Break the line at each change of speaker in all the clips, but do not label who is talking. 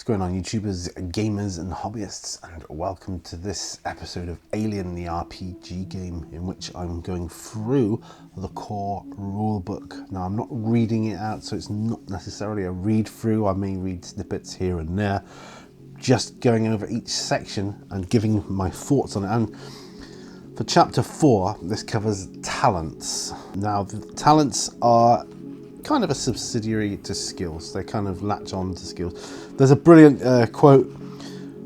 going on, YouTubers, gamers and hobbyists, and welcome to this episode of Alien, the RPG game, in which I'm going through the core rulebook. Now, I'm not reading it out, so it's not necessarily a read through. I may read snippets here and there, just going over each section and giving my thoughts on it. And for chapter 4, this covers talents. Now, the talents are kind of a subsidiary to skills. They kind of latch on to skills. There's a brilliant quote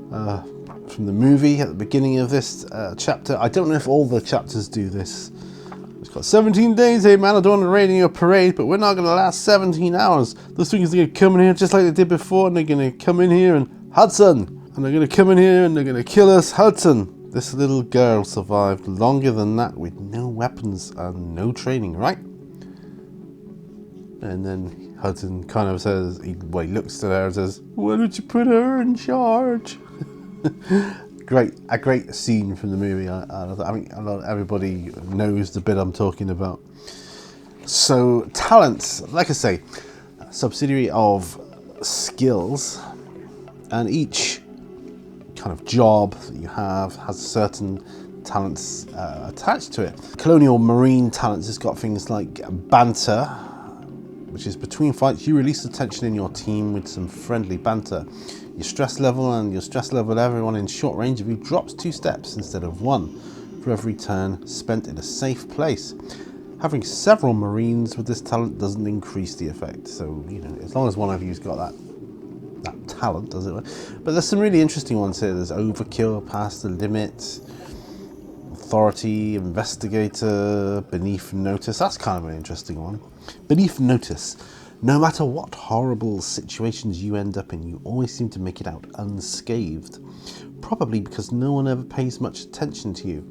from the movie at the beginning of this chapter. I don't know if all the chapters do this. It's got 17 days, hey man, I don't want to raid in your parade, but we're not going to last 17 hours. Those things are going to come in here just like they did before, and they're going to come in here and Hudson! And they're going to come in here and they're going to kill us, Hudson! This little girl survived longer than that with no weapons and no training, right? And then Hudson kind of says, he looks at her and says, why don't you put her in charge? A great scene from the movie. I mean, everybody knows the bit I'm talking about. So, talents, like I say, subsidiary of skills, and each kind of job that you have has certain talents attached to it. Colonial Marine talents has got things like banter, which is between fights, you release the tension in your team with some friendly banter. Your stress level and your stress level of everyone in short range of you drops 2 steps instead of 1 for every turn spent in a safe place. Having several Marines with this talent doesn't increase the effect. So, you know, as long as one of you's got that talent, does it? But there's some really interesting ones here. There's Overkill, Past the Limit, Authority, Investigator, Beneath Notice. That's kind of an interesting one. Beneath Notice. No matter what horrible situations you end up in, you always seem to make it out unscathed. Probably because no one ever pays much attention to you.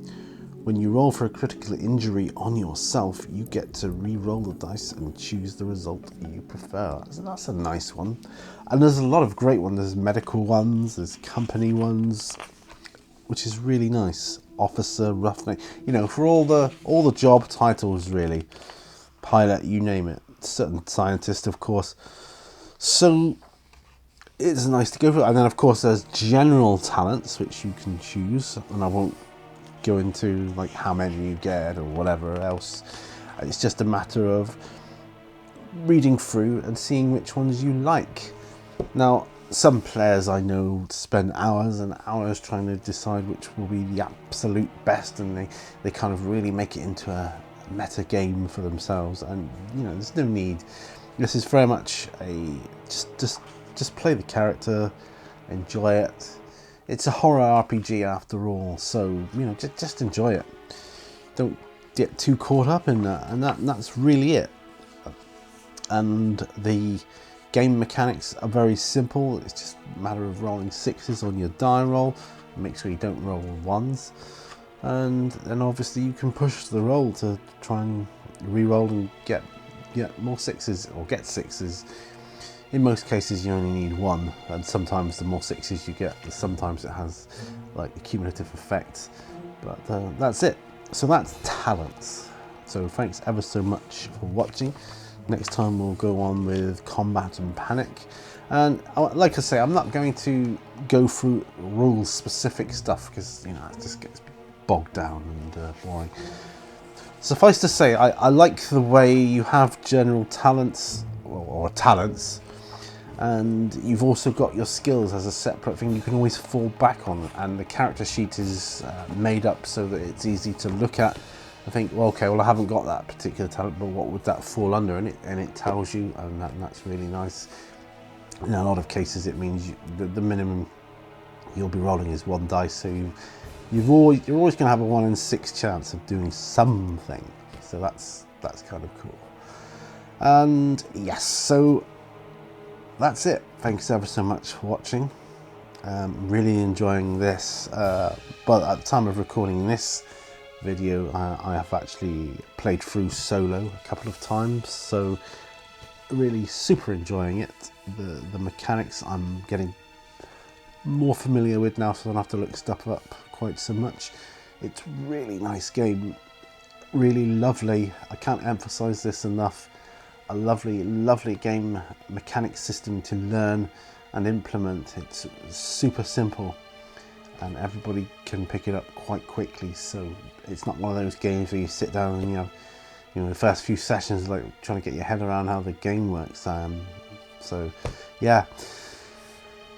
When you roll for a critical injury on yourself, you get to re-roll the dice and choose the result you prefer. So that's a nice one. And there's a lot of great ones. There's medical ones, there's company ones, which is really nice. Officer, roughneck, you know, for all the job titles really. Pilot, you name it. Certain scientist, of course. So it's nice to go through. And then of course there's general talents which you can choose, and I won't go into like how many you get or whatever else. It's just a matter of reading through and seeing which ones you like. Now, some players I know spend hours and hours trying to decide which will be the absolute best, and they kind of really make it into a meta game for themselves. And you know, there's no need. This is very much a just play the character, enjoy it. It's a horror RPG after all, so you know, just enjoy it. Don't get too caught up in that, and that's really it. And the game mechanics are very simple. It's just a matter of rolling 6s on your die roll. Make sure you don't roll 1s. And then obviously you can push the roll to try and re-roll and get more 6s, or get 6s. In most cases you only need 1, and sometimes the more 6s you get, sometimes it has like a cumulative effect. But that's it. So that's talents. So thanks ever so much for watching. Next time we'll go on with combat and panic. And like I say, I'm not going to go through rules specific stuff because, you know, it just gets bogged down and boring. Suffice to say, I like the way you have general talents or talents, and you've also got your skills as a separate thing you can always fall back on, and the character sheet is made up so that it's easy to look at. I think, well, okay, well, I haven't got that particular talent, but what would that fall under? And it tells you, and that's really nice. In a lot of cases, it means the minimum you'll be rolling is 1 dice, so you're always going to have a 1 in 6 chance of doing something. So that's kind of cool. And yes, so that's it. Thanks ever so much for watching. Really enjoying this, but at the time of recording this video, I have actually played through solo a couple of times, so really super enjoying it. The mechanics I'm getting more familiar with now, so I don't have to look stuff up quite so much. It's a really nice game, really lovely. I can't emphasize this enough. A lovely game mechanic system to learn, and implement. It's super simple, and everybody can pick it up quite quickly. So it's not one of those games where you sit down and the first few sessions like trying to get your head around how the game works. So yeah,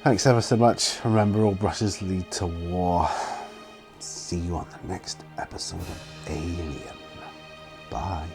thanks ever so much. Remember, all brushes lead to war. See you on the next episode of Alien. Bye.